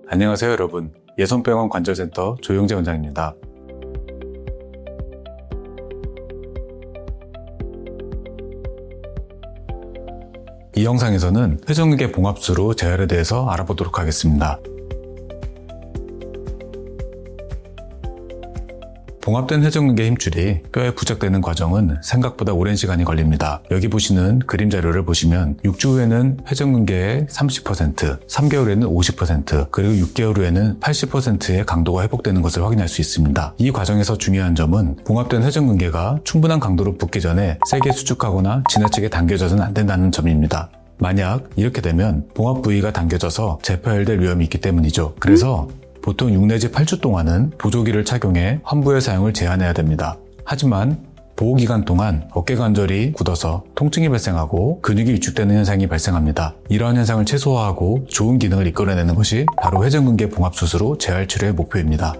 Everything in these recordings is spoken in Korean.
안녕하세요 여러분, 예손병원 관절센터 조용재 원장입니다. 이 영상에서는 회전근개 봉합수로 재활에 대해서 알아보도록 하겠습니다. 봉합된 회전근개 힘줄이 뼈에 부착되는 과정은 생각보다 오랜 시간이 걸립니다. 여기 보시는 그림 자료를 보시면 6주 후에는 회전근개의 30%, 3개월 후에는 50%, 그리고 6개월 후에는 80%의 강도가 회복되는 것을 확인할 수 있습니다. 이 과정에서 중요한 점은 봉합된 회전근개가 충분한 강도로 붙기 전에 세게 수축하거나 지나치게 당겨져서는 안 된다는 점입니다. 만약 이렇게 되면 봉합 부위가 당겨져서 재파열될 위험이 있기 때문이죠. 그래서 보통 6 내지 8주 동안은 보조기를 착용해 환부의 사용을 제한해야 됩니다. 하지만 보호기간 동안 어깨관절이 굳어서 통증이 발생하고 근육이 위축되는 현상이 발생합니다. 이러한 현상을 최소화하고 좋은 기능을 이끌어내는 것이 바로 회전근개 봉합수술후 재활치료의 목표입니다.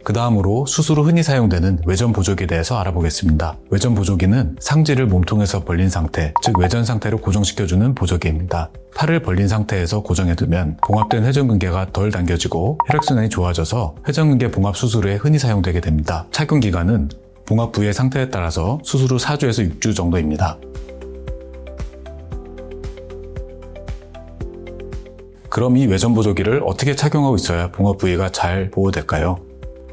그 다음으로 수술 후 흔히 사용되는 외전 보조기에 대해서 알아보겠습니다. 외전 보조기는 상지를 몸통에서 벌린 상태, 즉 외전 상태로 고정시켜주는 보조기입니다. 팔을 벌린 상태에서 고정해두면 봉합된 회전근개가 덜 당겨지고 혈액순환이 좋아져서 회전근개 봉합 수술 후에 흔히 사용되게 됩니다. 착용 기간은 봉합 부위의 상태에 따라서 수술 후 4주에서 6주 정도입니다. 그럼 이 외전 보조기를 어떻게 착용하고 있어야 봉합 부위가 잘 보호될까요?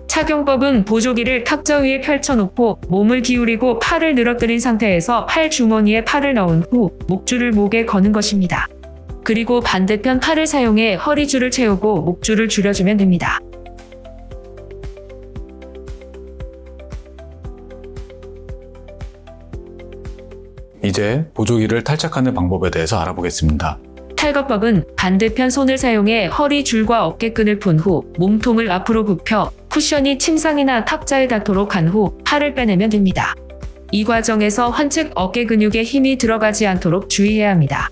착용법은 보조기를 탁자 위에 펼쳐놓고 몸을 기울이고 팔을 늘어뜨린 상태에서 팔 주머니에 팔을 넣은 후 목줄을 목에 거는 것입니다. 그리고 반대편 팔을 사용해 허리줄을 채우고 목줄을 줄여주면 됩니다. 이제 보조기를 탈착하는 방법에 대해서 알아보겠습니다. 탈거법은 반대편 손을 사용해 허리줄과 어깨끈을 푼 후 몸통을 앞으로 굽혀 쿠션이 침상이나 탁자에 닿도록 한 후 팔을 빼내면 됩니다. 이 과정에서 환측 어깨 근육에 힘이 들어가지 않도록 주의해야 합니다.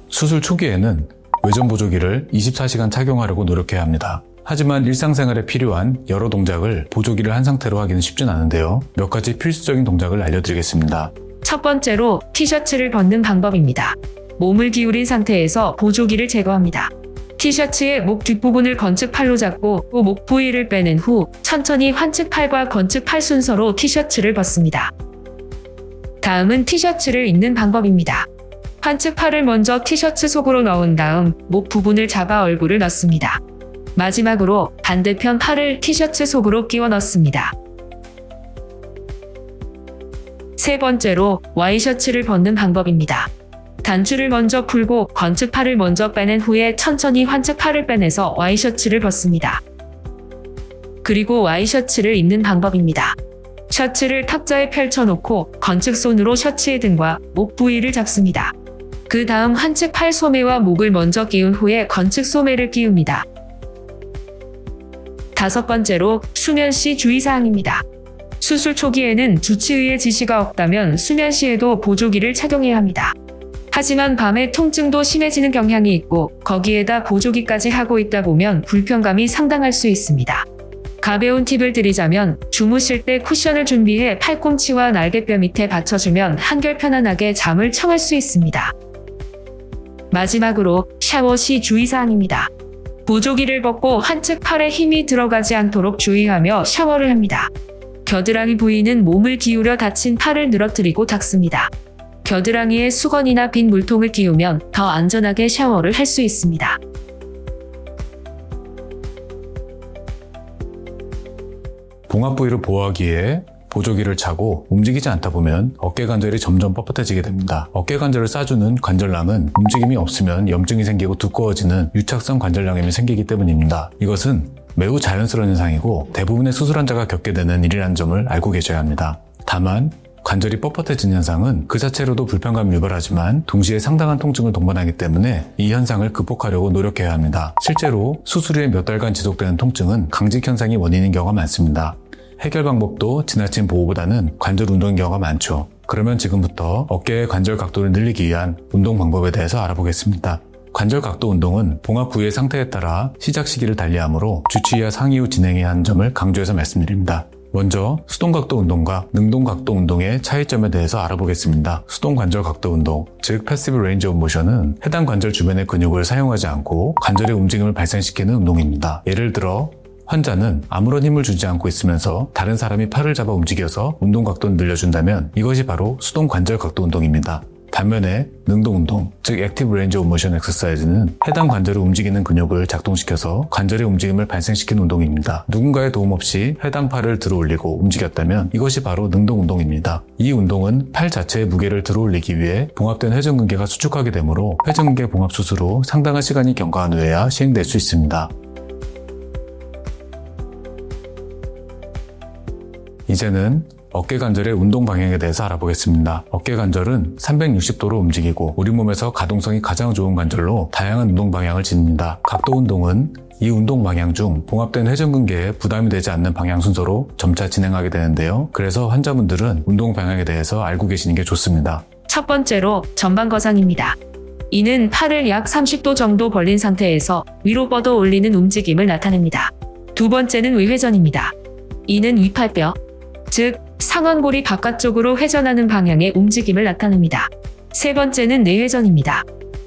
수술 초기에는 외전 보조기를 24시간 착용하려고 노력해야 합니다. 하지만 일상생활에 필요한 여러 동작을 보조기를 한 상태로 하기는 쉽진 않은데요. 몇 가지 필수적인 동작을 알려드리겠습니다. 첫 번째로 티셔츠를 벗는 방법입니다. 몸을 기울인 상태에서 보조기를 제거합니다. 티셔츠의 목 뒷부분을 건측팔로 잡고 목 부위를 빼낸 후 천천히 환측팔과 건측팔 순서로 티셔츠를 벗습니다. 다음은 티셔츠를 입는 방법입니다. 환측팔을 먼저 티셔츠 속으로 넣은 다음 목 부분을 잡아 얼굴을 넣습니다. 마지막으로 반대편 팔을 티셔츠 속으로 끼워 넣습니다. 세 번째로 와이셔츠를 벗는 방법입니다. 단추를 먼저 풀고 건측팔을 먼저 빼낸 후에 천천히 환측팔을 빼내서 와이셔츠를 벗습니다. 그리고 와이셔츠를 입는 방법입니다. 셔츠를 탁자에 펼쳐놓고 건측손으로 셔츠의 등과 목 부위를 잡습니다. 그 다음 환측팔 소매와 목을 먼저 끼운 후에 건측 소매를 끼웁니다. 다섯 번째로 수면 시 주의사항입니다. 수술 초기에는 주치의의 지시가 없다면 수면 시에도 보조기를 착용해야 합니다. 하지만 밤에 통증도 심해지는 경향이 있고 거기에다 보조기까지 하고 있다 보면 불편감이 상당할 수 있습니다. 가벼운 팁을 드리자면 주무실 때 쿠션을 준비해 팔꿈치와 날개뼈 밑에 받쳐주면 한결 편안하게 잠을 청할 수 있습니다. 마지막으로 샤워 시 주의사항입니다. 보조기를 벗고 환측 팔에 힘이 들어가지 않도록 주의하며 샤워를 합니다. 겨드랑이 부위는 몸을 기울여 다친 팔을 늘어뜨리고 닦습니다. 겨드랑이에 수건이나 빈 물통을 끼우면 더 안전하게 샤워를 할 수 있습니다. 봉합 부위를 보호하기 위해 보조기를 차고 움직이지 않다 보면 어깨관절이 점점 뻣뻣해지게 됩니다. 어깨관절을 싸주는 관절낭은 움직임이 없으면 염증이 생기고 두꺼워지는 유착성 관절낭염이 생기기 때문입니다. 이것은 매우 자연스러운 현상이고 대부분의 수술 환자가 겪게 되는 일이라는 점을 알고 계셔야 합니다. 다만 관절이 뻣뻣해진 현상은 그 자체로도 불편감을 유발하지만 동시에 상당한 통증을 동반하기 때문에 이 현상을 극복하려고 노력해야 합니다. 실제로 수술 후에 몇 달간 지속되는 통증은 강직 현상이 원인인 경우가 많습니다. 해결 방법도 지나친 보호보다는 관절 운동인 경우가 많죠. 그러면 지금부터 어깨의 관절 각도를 늘리기 위한 운동 방법에 대해서 알아보겠습니다. 관절 각도 운동은 봉합 부위의 상태에 따라 시작 시기를 달리하므로 주치의와 상의 후 진행해야 하는 점을 강조해서 말씀드립니다. 먼저 수동각도 운동과 능동각도 운동의 차이점에 대해서 알아보겠습니다. 수동관절 각도 운동, 즉 패시브 레인지 오브 모션은 해당 관절 주변의 근육을 사용하지 않고 관절의 움직임을 발생시키는 운동입니다. 예를 들어 환자는 아무런 힘을 주지 않고 있으면서 다른 사람이 팔을 잡아 움직여서 운동 각도를 늘려준다면 이것이 바로 수동관절 각도 운동입니다. 반면에 능동운동, 즉 액티브 레인지 오브 모션 엑서사이즈는 해당 관절을 움직이는 근육을 작동시켜서 관절의 움직임을 발생시키는 운동입니다. 누군가의 도움 없이 해당 팔을 들어 올리고 움직였다면 이것이 바로 능동운동입니다. 이 운동은 팔 자체의 무게를 들어 올리기 위해 봉합된 회전근개가 수축하게 되므로 회전근개 봉합 수술 후 상당한 시간이 경과한 후에야 시행될 수 있습니다. 이제는 어깨 관절의 운동 방향에 대해서 알아보겠습니다. 어깨 관절은 360도로 움직이고 우리 몸에서 가동성이 가장 좋은 관절로 다양한 운동 방향을 지닙니다. 각도 운동은 이 운동 방향 중 봉합된 회전근개에 부담이 되지 않는 방향 순서로 점차 진행하게 되는데요. 그래서 환자분들은 운동 방향에 대해서 알고 계시는 게 좋습니다. 첫 번째로 전방거상입니다. 이는 팔을 약 30도 정도 벌린 상태에서 위로 뻗어 올리는 움직임을 나타냅니다. 두 번째는 외회전입니다. 이는 위팔뼈, 즉 상완골이 바깥쪽으로 회전하는 방향의 움직임을 나타냅니다. 세 번째는 내회전입니다.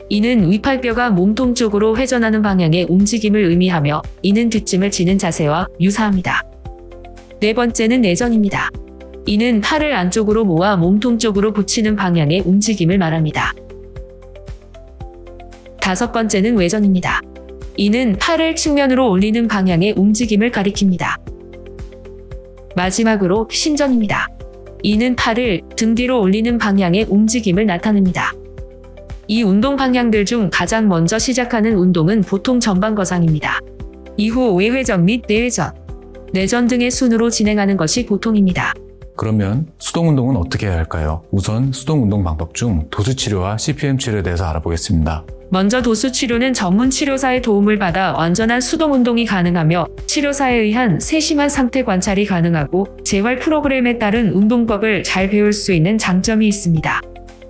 이는 위팔뼈가 몸통 쪽으로 회전하는 방향의 움직임을 의미하며 이는 뒷짐을 지는 자세와 유사합니다. 네 번째는 내전입니다. 이는 팔을 안쪽으로 모아 몸통 쪽으로 붙이는 방향의 움직임을 말합니다. 다섯 번째는 외전입니다. 이는 팔을 측면으로 올리는 방향의 움직임을 가리킵니다. 마지막으로 신전입니다. 이는 팔을 등 뒤로 올리는 방향의 움직임을 나타냅니다. 이 운동 방향들 중 가장 먼저 시작하는 운동은 보통 전방거상입니다. 이후 외회전 및 내회전, 내전 등의 순으로 진행하는 것이 보통입니다. 그러면 수동운동은 어떻게 해야 할까요? 우선 수동운동 방법 중 도수치료와 CPM 치료에 대해서 알아보겠습니다. 먼저 도수치료는 전문 치료사의 도움을 받아 완전한 수동운동이 가능하며 치료사에 의한 세심한 상태 관찰이 가능하고 재활 프로그램에 따른 운동법을 잘 배울 수 있는 장점이 있습니다.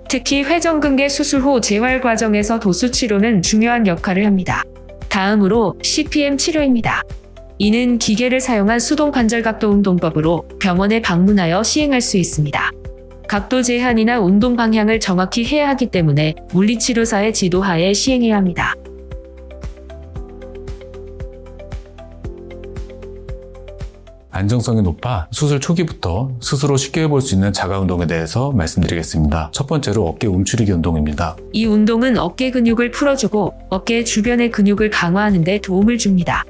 특히 회전근개 수술 후 재활 과정에서 도수치료는 중요한 역할을 합니다. 다음으로 CPM 치료입니다. 이는 기계를 사용한 수동관절각도 운동법으로 병원에 방문하여 시행할 수 있습니다. 각도 제한이나 운동 방향을 정확히 해야 하기 때문에 물리치료사의 지도하에 시행해야 합니다. 안정성이 높아 수술 초기부터 스스로 쉽게 해볼 수 있는 자가 운동에 대해서 말씀드리겠습니다. 첫 번째로 어깨 움츠리기 운동입니다. 이 운동은 어깨 근육을 풀어주고 어깨 주변의 근육을 강화하는 데 도움을 줍니다.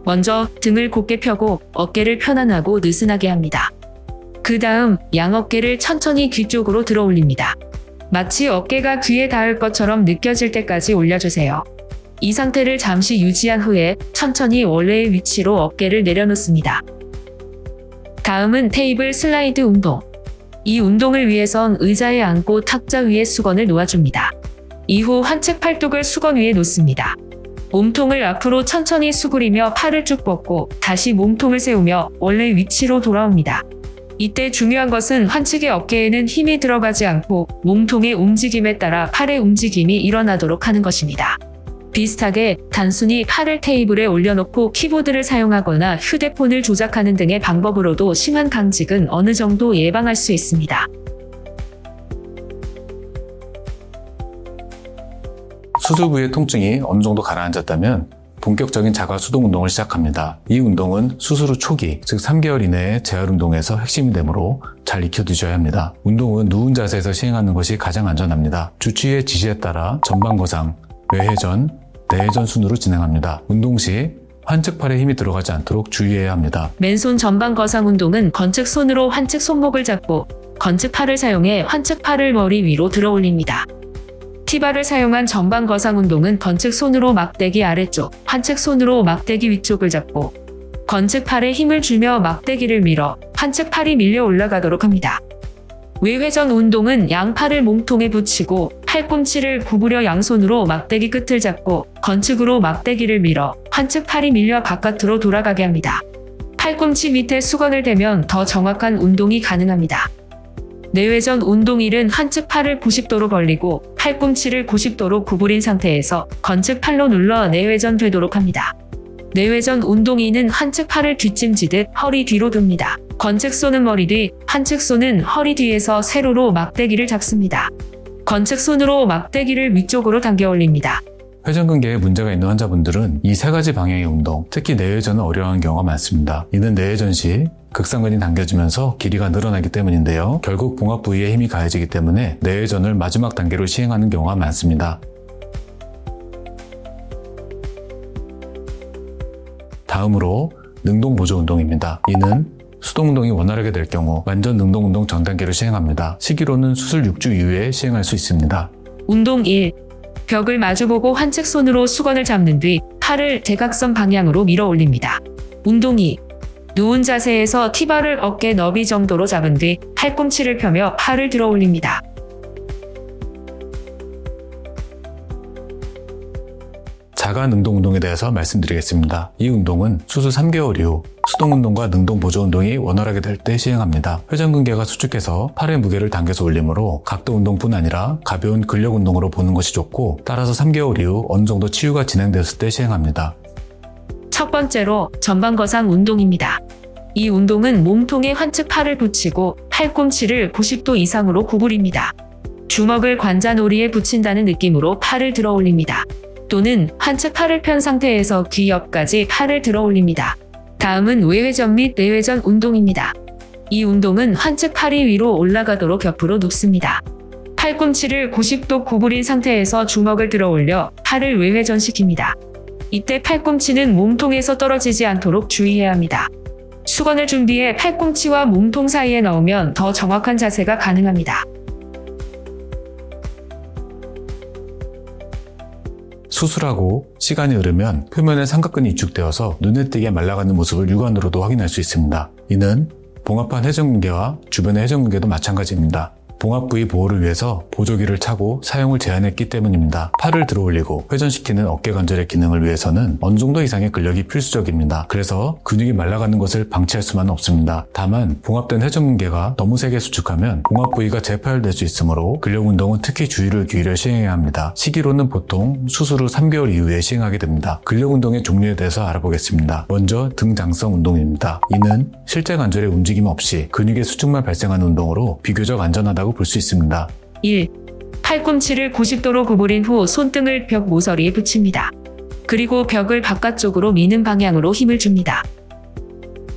먼저 등을 곧게 펴고 어깨를 편안하고 느슨하게 합니다. 그 다음 양어깨를 천천히 귀 쪽으로 들어 올립니다. 마치 어깨가 귀에 닿을 것처럼 느껴질 때까지 올려주세요. 이 상태를 잠시 유지한 후에 천천히 원래의 위치로 어깨를 내려놓습니다. 다음은 테이블 슬라이드 운동. 이 운동을 위해선 의자에 앉고 탁자 위에 수건을 놓아줍니다. 이후 한측 팔뚝을 수건 위에 놓습니다. 몸통을 앞으로 천천히 수그리며 팔을 쭉 뻗고 다시 몸통을 세우며 원래 위치로 돌아옵니다. 이때 중요한 것은 환측의 어깨에는 힘이 들어가지 않고 몸통의 움직임에 따라 팔의 움직임이 일어나도록 하는 것입니다. 비슷하게 단순히 팔을 테이블에 올려놓고 키보드를 사용하거나 휴대폰을 조작하는 등의 방법으로도 심한 강직은 어느 정도 예방할 수 있습니다. 수술 부위의 통증이 어느 정도 가라앉았다면 본격적인 자가 수동 운동을 시작합니다. 이 운동은 수술 후 초기, 즉 3개월 이내의 재활 운동에서 핵심이 되므로 잘 익혀두셔야 합니다. 운동은 누운 자세에서 시행하는 것이 가장 안전합니다. 주치의의 지시에 따라 전방거상, 외회전, 내회전 순으로 진행합니다. 운동 시 환측 팔에 힘이 들어가지 않도록 주의해야 합니다. 맨손 전방거상 운동은 건측 손으로 환측 손목을 잡고 건측 팔을 사용해 환측 팔을 머리 위로 들어 올립니다. 티바를 사용한 전방거상 운동은 건측 손으로 막대기 아래쪽, 환측 손으로 막대기 위쪽을 잡고 건측 팔에 힘을 주며 막대기를 밀어 환측 팔이 밀려 올라가도록 합니다. 외회전 운동은 양팔을 몸통에 붙이고 팔꿈치를 구부려 양손으로 막대기 끝을 잡고 건측으로 막대기를 밀어 환측 팔이 밀려 바깥으로 돌아가게 합니다. 팔꿈치 밑에 수건을 대면 더 정확한 운동이 가능합니다. 내회전 운동 1은 환측 팔을 90도로 벌리고 팔꿈치를 90도로 구부린 상태에서 건측 팔로 눌러 내회전 되도록 합니다. 내회전 운동 2는 환측 팔을 뒷짐지듯 허리 뒤로 둡니다. 건책 쏘는 머리 뒤, 한측 쏘는 허리 뒤에서 세로로 막대기를 잡습니다. 건책 손으로 막대기를 위쪽으로 당겨 올립니다. 회전근개에 문제가 있는 환자분들은 이 세 가지 방향의 운동, 특히 내외전을 어려워하는 경우가 많습니다. 이는 내외전 시 극상근이 당겨지면서 길이가 늘어나기 때문인데요. 결국 봉합 부위에 힘이 가해지기 때문에 내외전을 마지막 단계로 시행하는 경우가 많습니다. 다음으로 능동 보조 운동입니다. 이는 수동 운동이 원활하게 될 경우 완전 능동 운동 전 단계로 시행합니다. 시기로는 수술 6주 이후에 시행할 수 있습니다. 운동 1. 벽을 마주보고 한측 손으로 수건을 잡는 뒤 팔을 대각선 방향으로 밀어 올립니다. 운동 2. 누운 자세에서 티바를 어깨 너비 정도로 잡은 뒤 팔꿈치를 펴며 팔을 들어 올립니다. 자가 능동 운동에 대해서 말씀드리겠습니다. 이 운동은 수술 3개월 이후 수동 운동과 능동 보조 운동이 원활하게 될 때 시행합니다. 회전근개가 수축해서 팔의 무게를 당겨서 올리므로 각도 운동뿐 아니라 가벼운 근력 운동으로 보는 것이 좋고, 따라서 3개월 이후 어느 정도 치유가 진행됐을 때 시행합니다. 첫 번째로 전방거상 운동입니다. 이 운동은 몸통에 환측 팔을 붙이고 팔꿈치를 90도 이상으로 구부립니다. 주먹을 관자놀이에 붙인다는 느낌으로 팔을 들어 올립니다. 또는 한측 팔을 편 상태에서 귀 옆까지 팔을 들어 올립니다. 다음은 외회전 및 내회전 운동입니다. 이 운동은 한측 팔이 위로 올라가도록 옆으로 눕습니다. 팔꿈치를 90도 구부린 상태에서 주먹을 들어 올려 팔을 외회전시킵니다. 이때 팔꿈치는 몸통에서 떨어지지 않도록 주의해야 합니다. 수건을 준비해 팔꿈치와 몸통 사이에 넣으면 더 정확한 자세가 가능합니다. 수술하고 시간이 흐르면 표면에 삼각근이 위축되어서 눈에 띄게 말라가는 모습을 육안으로도 확인할 수 있습니다. 이는 봉합한 회전근개와 주변의 회전근개도 마찬가지입니다. 봉합 부위 보호를 위해서 보조기를 차고 사용을 제한했기 때문입니다. 팔을 들어 올리고 회전시키는 어깨 관절의 기능을 위해서는 어느 정도 이상의 근력이 필수적입니다. 그래서 근육이 말라가는 것을 방치할 수만은 없습니다. 다만 봉합된 회전근개가 너무 세게 수축하면 봉합 부위가 재파열될 수 있으므로 근력 운동은 특히 주의를 기울여 시행해야 합니다. 시기로는 보통 수술 후 3개월 이후에 시행하게 됩니다. 근력 운동의 종류에 대해서 알아보겠습니다. 먼저 등장성 운동입니다. 이는 실제 관절의 움직임 없이 근육의 수축만 발생하는 운동으로 비교적 안전하다고 볼 수 있습니다. 1. 팔꿈치를 90도로 구부린 후 손등을 벽 모서리에 붙입니다. 그리고 벽을 바깥쪽으로 미는 방향으로 힘을 줍니다.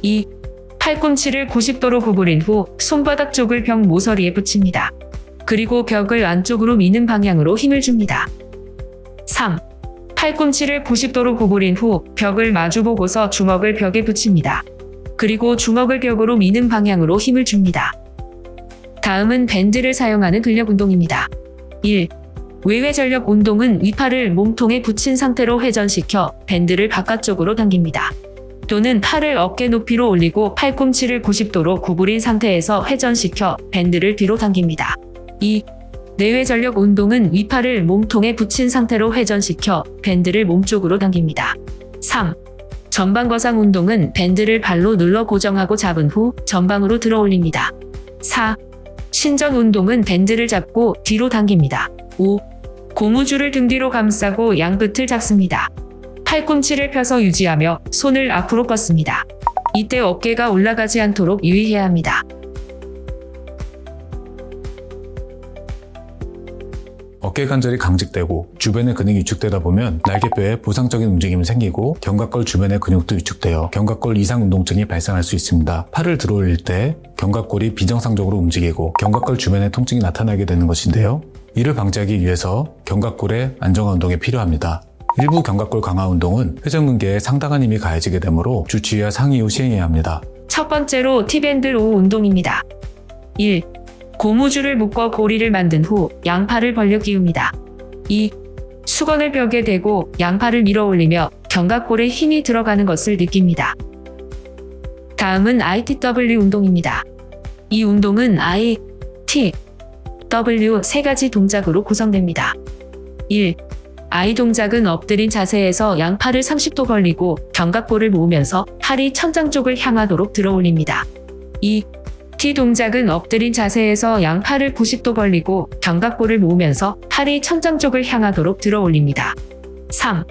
2. 팔꿈치를 90도로 구부린 후 손바닥 쪽을 벽 모서리에 붙입니다. 그리고 벽을 안쪽으로 미는 방향으로 힘을 줍니다. 3. 팔꿈치를 90도로 구부린 후 벽을 마주보고서 주먹을 벽에 붙입니다. 그리고 주먹을 벽으로 미는 방향으로 힘을 줍니다. 다음은 밴드를 사용하는 근력 운동입니다. 1. 외회 전력 운동은 위팔을 몸통에 붙인 상태로 회전시켜 밴드를 바깥쪽으로 당깁니다. 또는 팔을 어깨 높이로 올리고 팔꿈치를 90도로 구부린 상태에서 회전시켜 밴드를 뒤로 당깁니다. 2. 내외 전력 운동은 위팔을 몸통에 붙인 상태로 회전시켜 밴드를 몸쪽으로 당깁니다. 3. 전방거상 운동은 밴드를 발로 눌러 고정하고 잡은 후 전방으로 들어 올립니다. 4. 신전 운동은 밴드를 잡고 뒤로 당깁니다. 5. 고무줄을 등 뒤로 감싸고 양끝을 잡습니다. 팔꿈치를 펴서 유지하며 손을 앞으로 뻗습니다. 이때 어깨가 올라가지 않도록 유의해야 합니다. 어깨 관절이 강직되고 주변의 근육이 위축되다 보면 날개뼈에 부상적인 움직임이 생기고 견갑골 주변의 근육도 위축되어 견갑골 이상 운동증이 발생할 수 있습니다. 팔을 들어 올릴 때 견갑골이 비정상적으로 움직이고 견갑골 주변에 통증이 나타나게 되는 것인데요. 이를 방지하기 위해서 견갑골의 안정화 운동이 필요합니다. 일부 견갑골 강화 운동은 회전근개에 상당한 힘이 가해지게 되므로 주치의와 상의 후 시행해야 합니다. 첫 번째로 T밴드 로우 운동입니다. 1. 고무줄을 묶어 고리를 만든 후 양팔을 벌려 기웁니다. 2. 수건을 벽에 대고 양팔을 밀어 올리며 견갑골에 힘이 들어가는 것을 느낍니다. 다음은 ITW 운동입니다. 이 운동은 I, T, W 세 가지 동작으로 구성됩니다. 1. I 동작은 엎드린 자세에서 양팔을 30도 벌리고 견갑골을 모으면서 팔이 천장 쪽을 향하도록 들어 올립니다. 2. T 동작은 엎드린 자세에서 양팔을 90도 벌리고 견갑골을 모으면서 팔이 천장 쪽을 향하도록 들어 올립니다. 3.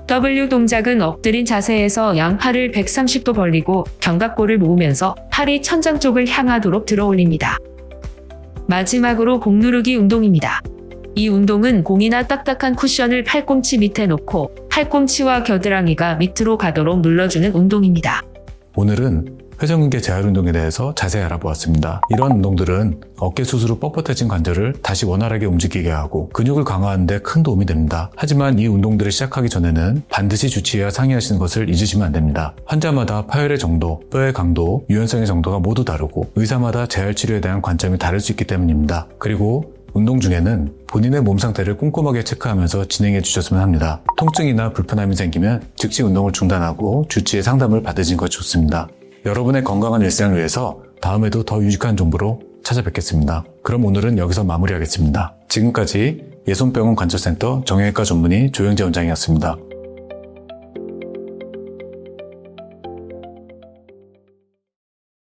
W 동작은 엎드린 자세에서 양팔을 130도 벌리고 견갑골을 모으면서 팔이 천장 쪽을 향하도록 들어 올립니다. 마지막으로 공 누르기 운동입니다. 이 운동은 공이나 딱딱한 쿠션을 팔꿈치 밑에 놓고 팔꿈치와 겨드랑이가 밑으로 가도록 눌러주는 운동입니다. 오늘은 회전근개 재활 운동에 대해서 자세히 알아보았습니다. 이런 운동들은 어깨 수술 후 뻣뻣해진 관절을 다시 원활하게 움직이게 하고 근육을 강화하는 데 큰 도움이 됩니다. 하지만 이 운동들을 시작하기 전에는 반드시 주치의와 상의하시는 것을 잊으시면 안 됩니다. 환자마다 파열의 정도, 뼈의 강도, 유연성의 정도가 모두 다르고 의사마다 재활 치료에 대한 관점이 다를 수 있기 때문입니다. 그리고 운동 중에는 본인의 몸 상태를 꼼꼼하게 체크하면서 진행해 주셨으면 합니다. 통증이나 불편함이 생기면 즉시 운동을 중단하고 주치의 상담을 받으시는 것이 좋습니다. 여러분의 건강한 일상을 위해서 다음에도 더 유익한 정보로 찾아뵙겠습니다. 그럼 오늘은 여기서 마무리하겠습니다. 지금까지 예손병원 관절센터 정형외과 전문의 조영재 원장이었습니다.